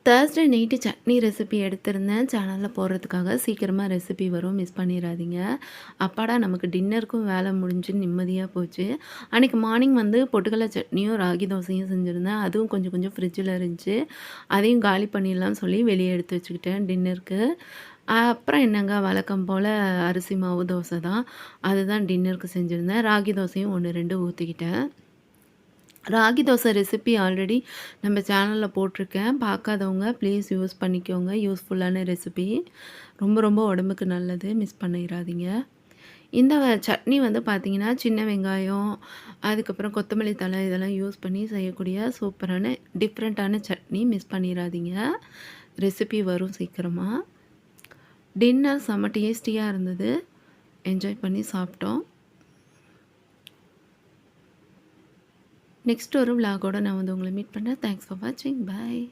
Thursday night chutney recipe எடுத்திருந்தேன் சேனலில் போடுறதுக்காக. சீக்கிரமாக ரெசிபி வரும், மிஸ் பண்ணிடாதீங்க. அப்பாடா நமக்கு டின்னருக்கும் வேலை முடிஞ்சு நிம்மதியாக போச்சு. அன்றைக்கி மார்னிங் வந்து பொட்டுக்கடலை சட்னியும் ராகி தோசையும் செஞ்சுருந்தேன். அதுவும் கொஞ்சம் கொஞ்சம் ஃப்ரிட்ஜில் இருந்துச்சு. அதையும் காலி பண்ணிடலாம்னு சொல்லி வெளியே எடுத்து வச்சுக்கிட்டேன் டின்னருக்கு. அப்புறம் என்னங்க வழக்கம் போல் அரிசி மாவு தோசை தான். அதுதான் டின்னருக்கு செஞ்சுருந்தேன். ராகி தோசையும் 1, 2 ஊற்றிக்கிட்டேன். ராகி தோசை ரெசிபி ஆல்ரெடி நம்ம சேனலில் போட்டிருக்கேன். பார்க்காதவங்க ப்ளீஸ் யூஸ் பண்ணிக்கோங்க. யூஸ்ஃபுல்லான ரெசிபி. ரொம்ப ரொம்ப உடம்புக்கு நல்லது. மிஸ் பண்ணிடாதீங்க. இந்த சட்னி வந்து பார்த்திங்கன்னா சின்ன வெங்காயம், அதுக்கப்புறம் கொத்தமல்லி தழை இதெல்லாம் யூஸ் பண்ணி செய்யக்கூடிய சூப்பரான டிஃப்ரெண்ட்டான சட்னி. மிஸ் பண்ணிடாதீங்க. ரெசிபி வரும் சீக்கிரமாக. டின்னர் செம்ம டேஸ்டியாக இருந்தது. என்ஜாய் பண்ணி சாப்பிட்டோம். நெக்ஸ்ட் ஒரு விலாகோட நான் வந்து உங்களை மீட் பண்ணுறேன். தேங்க்ஸ் ஃபார் வாட்சிங். பாய்.